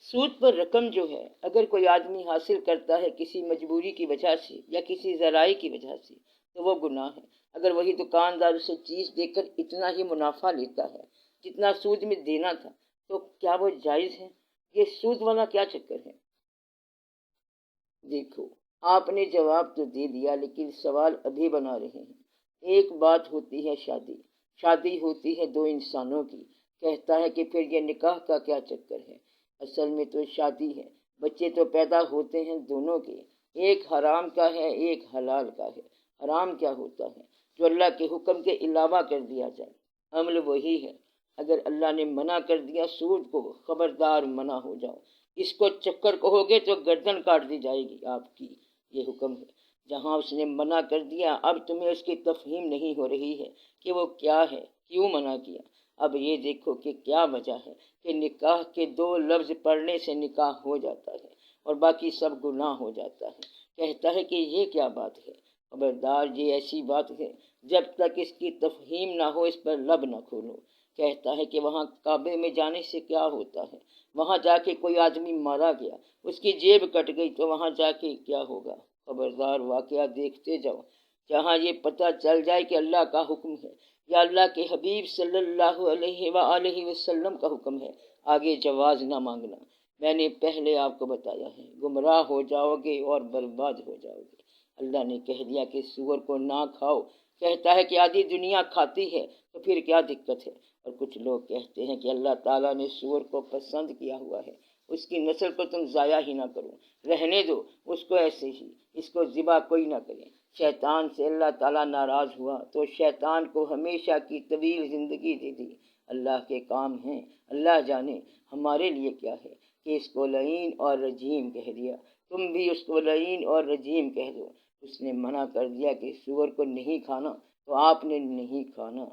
سود پر رقم جو ہے اگر کوئی آدمی حاصل کرتا ہے کسی مجبوری کی وجہ سے یا کسی ذرائع کی وجہ سے تو وہ گناہ ہے۔ اگر وہی دکاندار اسے چیز دے کر اتنا ہی منافع لیتا ہے جتنا سود میں دینا تھا تو کیا وہ جائز ہے؟ یہ سود والا کیا چکر ہے؟ دیکھو، آپ نے جواب تو دے دیا لیکن سوال ابھی بنا رہے ہیں۔ ایک بات ہوتی ہے شادی، شادی ہوتی ہے دو انسانوں کی، کہتا ہے کہ پھر یہ نکاح کا کیا چکر ہے؟ اصل میں تو شادی ہے، بچے تو پیدا ہوتے ہیں دونوں کے، ایک حرام کا ہے ایک حلال کا ہے۔ حرام کیا ہوتا ہے؟ جو اللہ کے حکم کے علاوہ کر دیا جائے، عمل وہی ہے۔ اگر اللہ نے منع کر دیا سود کو، خبردار منع ہو جاؤ، اس کو چکر کہو گے تو گردن کاٹ دی جائے گی آپ کی، یہ حکم ہے۔ جہاں اس نے منع کر دیا اب تمہیں اس کی تفہیم نہیں ہو رہی ہے کہ وہ کیا ہے، کیوں منع کیا۔ اب یہ دیکھو کہ کیا وجہ ہے کہ نکاح کے دو لفظ پڑھنے سے نکاح ہو جاتا ہے اور باقی سب گناہ ہو جاتا ہے۔ کہتا ہے کہ یہ کیا بات ہے؟ خبردار، یہ ایسی بات ہے جب تک اس کی تفہیم نہ ہو اس پر لب نہ کھولو۔ کہتا ہے کہ وہاں کعبے میں جانے سے کیا ہوتا ہے؟ وہاں جا کے کوئی آدمی مارا گیا، اس کی جیب کٹ گئی تو وہاں جا کے کیا ہوگا؟ خبردار، واقعہ دیکھتے جاؤ، جہاں یہ پتہ چل جائے کہ اللہ کا حکم ہے یا اللہ کے حبیب صلی اللہ علیہ وآلہ وسلم کا حکم ہے، آگے جواز نہ مانگنا۔ میں نے پہلے آپ کو بتایا ہے، گمراہ ہو جاؤ گے اور برباد ہو جاؤ گے۔ اللہ نے کہہ دیا کہ سور کو نہ کھاؤ، کہتا ہے کہ آدھی دنیا کھاتی ہے تو پھر کیا دقت ہے؟ اور کچھ لوگ کہتے ہیں کہ اللہ تعالیٰ نے سور کو پسند کیا ہوا ہے، اس کی نسل کو تم ضائع ہی نہ کرو، رہنے دو اس کو ایسے ہی، اس کو ذبح کوئی نہ کرے۔ شیطان سے اللہ تعالیٰ ناراض ہوا تو شیطان کو ہمیشہ کی طویل زندگی دے دی۔ اللہ کے کام ہیں، اللہ جانے ہمارے لیے کیا ہے کہ اس کو لعین اور رجیم کہہ دیا، تم بھی اس کو لعین اور رجیم کہہ دو۔ اس نے منع کر دیا کہ سور کو نہیں کھانا تو آپ نے نہیں کھانا۔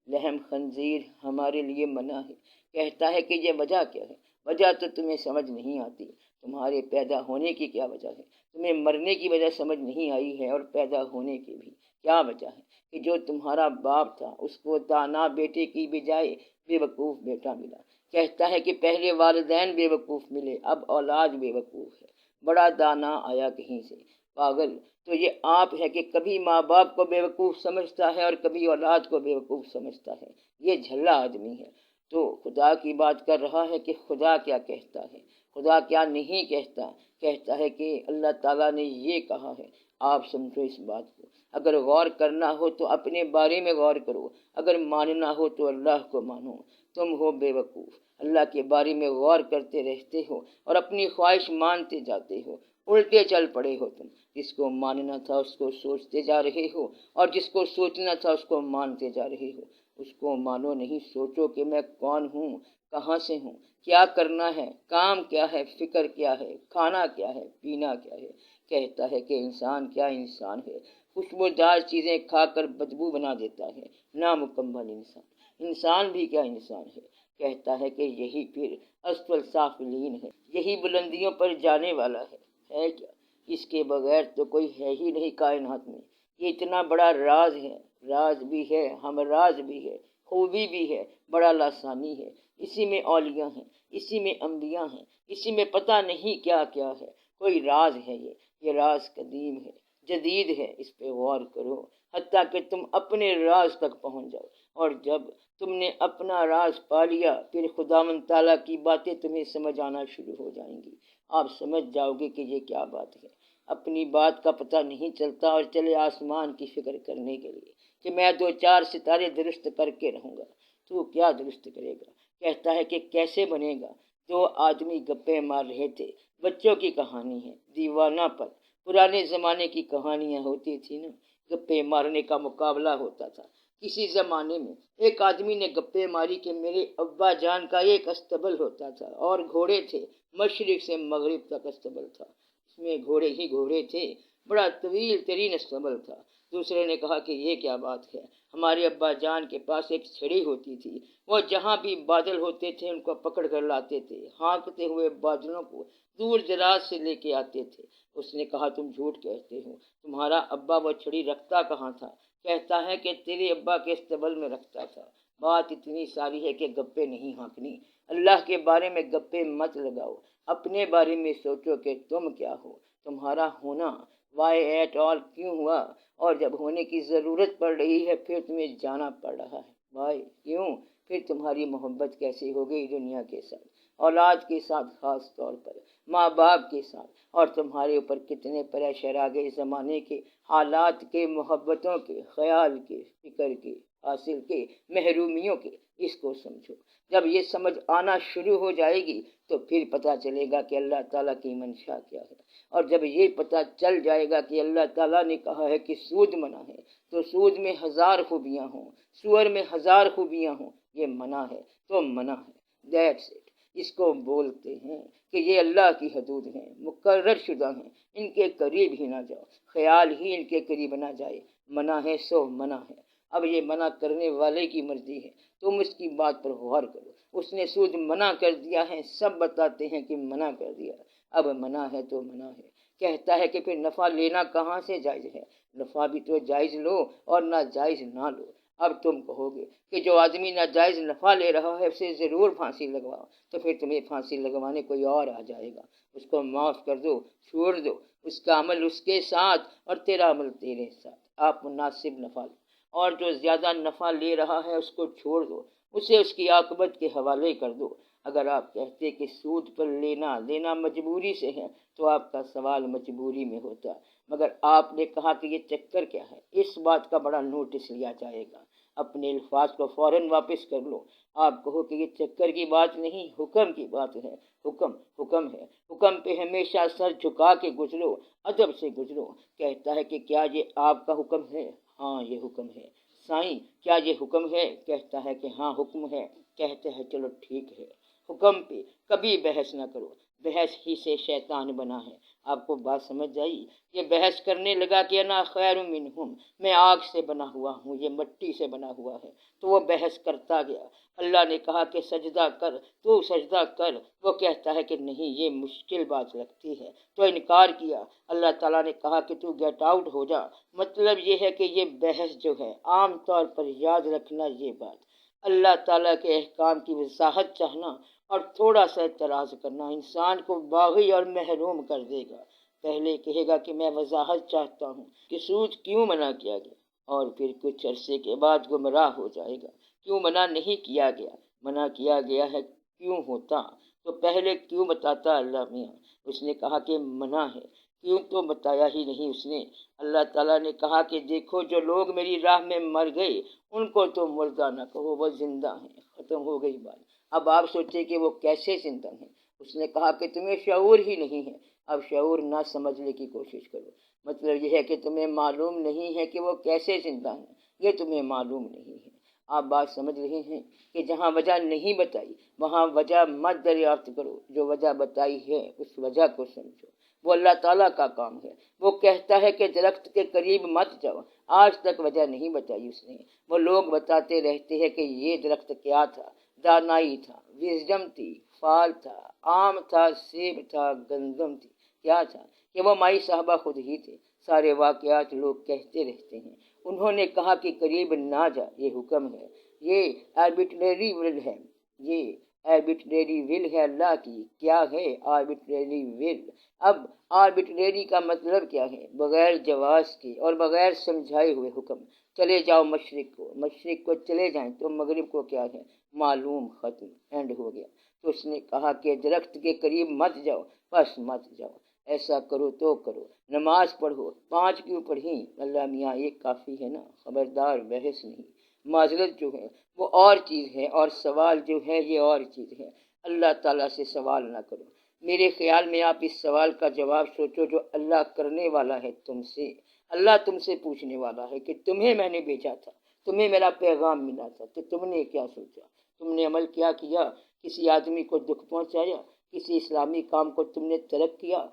لحم خنزیر ہمارے لیے منع ہے۔ کہتا ہے کہ یہ وجہ کیا ہے؟ وجہ تو تمہیں سمجھ نہیں آتی، تمہارے پیدا ہونے کی کیا وجہ ہے؟ تمہیں مرنے کی وجہ سمجھ نہیں آئی ہے اور پیدا ہونے کی بھی کیا وجہ ہے کہ جو تمہارا باپ تھا اس کو دانا بیٹے کی بجائے بے وقوف بیٹا ملا۔ کہتا ہے کہ پہلے والدین بے وقوف ملے، اب اولاد بے وقوف ہے، بڑا دانا آیا کہیں سے۔ پاگل تو یہ آپ ہے کہ کبھی ماں باپ کو بے وقوف سمجھتا ہے اور کبھی اولاد کو بے وقوف سمجھتا ہے، یہ جھلا آدمی ہے۔ تو خدا کی بات کر رہا ہے کہ خدا کیا کہتا ہے، خدا کیا نہیں کہتا۔ کہتا ہے کہ اللہ تعالیٰ نے یہ کہا ہے، آپ سمجھو اس بات کو۔ اگر غور کرنا ہو تو اپنے بارے میں غور کرو، اگر ماننا ہو تو اللہ کو مانو۔ تم ہو بے وقوف، اللہ کے بارے میں غور کرتے رہتے ہو اور اپنی خواہش مانتے جاتے ہو، الٹے چل پڑے ہو تم۔ جس کو ماننا تھا اس کو سوچتے جا رہے ہو اور جس کو سوچنا تھا اس کو مانتے جا رہے ہو۔ اس کو مانو نہیں، سوچو کہ میں کون ہوں، کہاں سے ہوں، کیا کرنا ہے، کام کیا ہے، فکر کیا ہے، کھانا کیا ہے، پینا کیا ہے۔ کہتا ہے کہ انسان کیا انسان ہے، خوشبودار چیزیں کھا کر بدبو بنا دیتا ہے، نامکمل انسان۔ انسان بھی کیا انسان ہے۔ کہتا ہے کہ یہی پھر اسفل سافلین ہے، یہی بلندیوں پر جانے والا ہے کیا؟ اس کے بغیر تو کوئی ہے ہی نہیں کائنات میں۔ یہ اتنا بڑا راز ہے، راز بھی ہے، ہم راز بھی ہے، خوبی بھی ہے، بڑا لاسانی ہے۔ اسی میں اولیاء ہیں، اسی میں انبیاء ہیں، اسی میں پتہ نہیں کیا کیا ہے۔ کوئی راز ہے یہ راز قدیم ہے، جدید ہے، اس پہ غور کرو حتیٰ کہ تم اپنے راز تک پہنچ جاؤ۔ اور جب تم نے اپنا راز پا لیا پھر خداوند تعالیٰ کی باتیں تمہیں سمجھ آنا شروع ہو جائیں گی، آپ سمجھ جاؤ گے کہ یہ کیا بات ہے۔ اپنی بات کا پتہ نہیں چلتا اور چلے آسمان کی فکر کرنے کے لیے کہ میں 2-4 ستارے درست کر کے رہوں گا۔ تو کیا درست کرے گا؟ کہتا ہے کہ کیسے بنے گا؟ 2 آدمی گپے مار رہے تھے، بچوں کی کہانی ہے، دیوانہ پر پرانے زمانے کی کہانیاں ہوتی تھی نا، گپے مارنے کا مقابلہ ہوتا تھا۔ کسی زمانے میں ایک آدمی نے گپے ماری کہ میرے ابا جان کا ایک استبل ہوتا تھا اور گھوڑے تھے، مشرق سے مغرب تک استبل تھا، اس میں گھوڑے ہی گھوڑے تھے، بڑا طویل ترین استبل تھا۔ دوسرے نے کہا کہ یہ کیا بات ہے، ہمارے ابا جان کے پاس ایک چھڑی ہوتی تھی، وہ جہاں بھی بادل ہوتے تھے ان کو پکڑ کر لاتے تھے، ہانکتے ہوئے بادلوں کو دور دراز سے لے کے آتے تھے۔ اس نے کہا تم جھوٹ کہتے ہو، تمہارا ابا وہ چھڑی رکھتا کہاں تھا؟ کہتا ہے کہ تیرے ابا کے استبل میں رکھتا تھا۔ بات اتنی ساری ہے کہ گپے نہیں ہانکنی، اللہ کے بارے میں گپے مت لگاؤ، اپنے بارے میں سوچو کہ تم کیا ہو، تمہارا ہونا وائی ایٹ آل کیوں ہوا، اور جب ہونے کی ضرورت پڑ رہی ہے پھر تمہیں جانا پڑ رہا ہے، وائی کیوں، پھر تمہاری محبت کیسی ہو گئی دنیا کے ساتھ، اولاد کے ساتھ، خاص طور پر ماں باپ کے ساتھ، اور تمہارے اوپر کتنے پریشر آ گئے زمانے کے، حالات کے، محبتوں کے، خیال کے، فکر کے، حاصل کے، محرومیوں کے، اس کو سمجھو۔ جب یہ سمجھ آنا شروع ہو جائے گی تو پھر پتہ چلے گا کہ اللہ تعالیٰ کی منشا کیا ہے، اور جب یہ پتہ چل جائے گا کہ اللہ تعالیٰ نے کہا ہے کہ سود منع ہے، تو سود میں 1000 خوبیاں ہوں، سور میں 1000 خوبیاں ہوں، یہ منع ہے تو منع ہے، دیٹس اٹ۔ اس کو بولتے ہیں کہ یہ اللہ کی حدود ہیں، مقرر شدہ ہیں، ان کے قریب ہی نہ جاؤ، خیال ہی ان کے قریب نہ جائے، منع ہے سو منع ہے۔ اب یہ منع کرنے والے کی مرضی ہے، تم اس کی بات پر غور کرو، اس نے سود منع کر دیا ہے، سب بتاتے ہیں کہ منع کر دیا، اب منع ہے تو منع ہے۔ کہتا ہے کہ پھر نفع لینا کہاں سے جائز ہے، نفع بھی تو جائز لو اور ناجائز نہ لو۔ اب تم کہو گے کہ جو آدمی ناجائز نفع لے رہا ہے اسے ضرور پھانسی لگواؤ، تو پھر تمہیں پھانسی لگوانے کوئی اور آ جائے گا، اس کو معاف کر دو، چھوڑ دو، اس کا عمل اس کے ساتھ اور تیرا عمل تیرے ساتھ، آپ مناسب نفع لو، اور جو زیادہ نفع لے رہا ہے اس کو چھوڑ دو، اسے اس کی عاقبت کے حوالے کر دو۔ اگر آپ کہتے کہ سود پر لینا مجبوری سے ہے تو آپ کا سوال مجبوری میں ہوتا، مگر آپ نے کہا کہ یہ چکر کیا ہے، اس بات کا بڑا نوٹس لیا جائے گا۔ اپنے الفاظ کو فوراً واپس کر لو، آپ کہو کہ یہ چکر کی بات نہیں، حکم کی بات ہے، حکم ہے، حکم پہ ہمیشہ سر جھکا کے گزرو، ادب سے گزرو۔ کہتا ہے کہ کیا یہ آپ کا حکم ہے؟ ہاں یہ حکم ہے۔ سائیں کیا یہ حکم ہے؟ کہتا ہے کہ ہاں حکم ہے۔ کہتے ہیں چلو ٹھیک ہے، حکم پہ کبھی بحث نہ کرو، بحث ہی سے شیطان بنا ہے۔ آپ کو بات سمجھ آئی؟ یہ بحث کرنے لگا کہ انا خیر منہم، میں آگ سے بنا ہوا ہوں، یہ مٹی سے بنا ہوا ہے، تو وہ بحث کرتا گیا۔ اللہ نے کہا کہ سجدہ کر، تو سجدہ کر، وہ کہتا ہے کہ نہیں یہ مشکل بات لگتی ہے، تو انکار کیا۔ اللہ تعالیٰ نے کہا کہ تو گیٹ آؤٹ ہو جا۔ مطلب یہ ہے کہ یہ بحث جو ہے، عام طور پر یاد رکھنا یہ بات، اللہ تعالیٰ کے احکام کی وضاحت چاہنا اور تھوڑا سا اعتراض کرنا انسان کو باغی اور محروم کر دے گا۔ پہلے کہے گا کہ میں وضاحت چاہتا ہوں کہ سود کیوں منع کیا گیا، اور پھر کچھ عرصے کے بعد گمراہ ہو جائے گا۔ کیوں منع نہیں کیا گیا؟ منع کیا گیا ہے کیوں ہوتا تو پہلے کیوں بتاتا اللہ میاں؟ اس نے کہا کہ منع ہے، کیوں تو بتایا ہی نہیں اس نے۔ اللہ تعالیٰ نے کہا کہ دیکھو جو لوگ میری راہ میں مر گئے ان کو تو مردہ نہ کہو، وہ زندہ ہیں، ختم ہو گئی بات۔ اب آپ سوچیں کہ وہ کیسے زندہ ہیں؟ اس نے کہا کہ تمہیں شعور ہی نہیں ہے، اب شعور نہ سمجھنے کی کوشش کرو۔ مطلب یہ ہے کہ تمہیں معلوم نہیں ہے کہ وہ کیسے زندہ ہیں، یہ تمہیں معلوم نہیں ہے۔ آپ بات سمجھ رہے ہیں کہ جہاں وجہ نہیں بتائی وہاں وجہ مت دریافت کرو، جو وجہ بتائی ہے اس وجہ کو سمجھو۔ وہ اللہ تعالیٰ کا کام ہے، وہ کہتا ہے کہ درخت کے قریب مت جاؤ، آج تک وجہ نہیں بتائی اس نے۔ وہ لوگ بتاتے رہتے ہیں کہ یہ درخت کیا تھا، دانائی تھا، وزڈم تھی، پھال تھا، آم تھا، سیب تھا، گندم تھی، کیا تھا کہ وہ مائی صاحبہ خود ہی تھے۔ سارے واقعات لوگ کہتے رہتے ہیں۔ انہوں نے کہا کہ قریب نہ جا، یہ حکم ہے، یہ آربیٹریری ول ہے، یہ آربیٹریری ول ہے اللہ کی۔ کیا ہے آربیٹریری ول؟ اب آربیٹریری کا مطلب کیا ہے؟ بغیر جواز کے اور بغیر سمجھائے ہوئے حکم۔ چلے جاؤ مشرق کو چلے جائیں تو مغرب کو کیا ہے معلوم، ختم، اینڈ ہو گیا۔ تو اس نے کہا کہ درخت کے قریب مت جاؤ، بس مت جاؤ، ایسا کرو تو کرو، نماز پڑھو، 5 کیوں پڑھی؟ اللہ میاں یہ کافی ہے نا، خبردار بحث نہیں۔ معذرت جو ہے وہ اور چیز ہے، اور سوال جو ہے یہ اور چیز ہے۔ اللہ تعالیٰ سے سوال نہ کرو۔ میرے خیال میں آپ اس سوال کا جواب سوچو جو اللہ کرنے والا ہے تم سے۔ اللہ تم سے پوچھنے والا ہے کہ تمہیں میں نے بھیجا تھا، تمہیں میرا پیغام ملا تھا، تو تم نے کیا سوچا؟ تم نے عمل کیا کیا؟ کسی آدمی کو دکھ پہنچایا؟ کسی اسلامی کام کو تم نے ترک کیا؟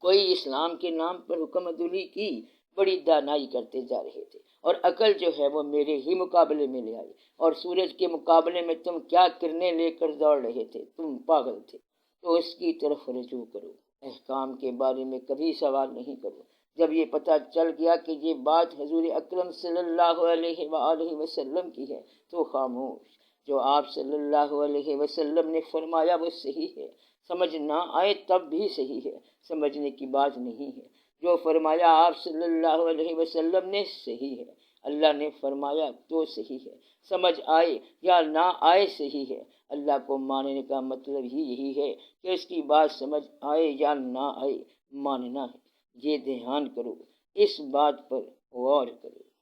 کوئی اسلام کے نام پر حکم عدولی کی؟ بڑی دانائی کرتے جا رہے تھے، اور عقل جو ہے وہ میرے ہی مقابلے میں لے آئی، اور سورج کے مقابلے میں تم کیا کرنے لے کر دوڑ رہے تھے؟ تم پاگل تھے۔ تو اس کی طرف رجوع کرو، احکام کے بارے میں کبھی سوال نہیں کرو۔ جب یہ پتہ چل گیا کہ یہ بات حضور اکرم صلی اللہ علیہ وآلہ وسلم کی ہے تو خاموش۔ جو آپ صلی اللہ علیہ وسلم نے فرمایا وہ صحیح ہے، سمجھ نہ آئے تب بھی صحیح ہے، سمجھنے کی بات نہیں ہے۔ جو فرمایا آپ صلی اللہ علیہ وسلم نے صحیح ہے، اللہ نے فرمایا تو صحیح ہے، سمجھ آئے یا نہ آئے صحیح ہے۔ اللہ کو ماننے کا مطلب ہی یہی ہے کہ اس کی بات سمجھ آئے یا نہ آئے، ماننا ہے۔ یہ دھیان کرو، اس بات پر غور کرو۔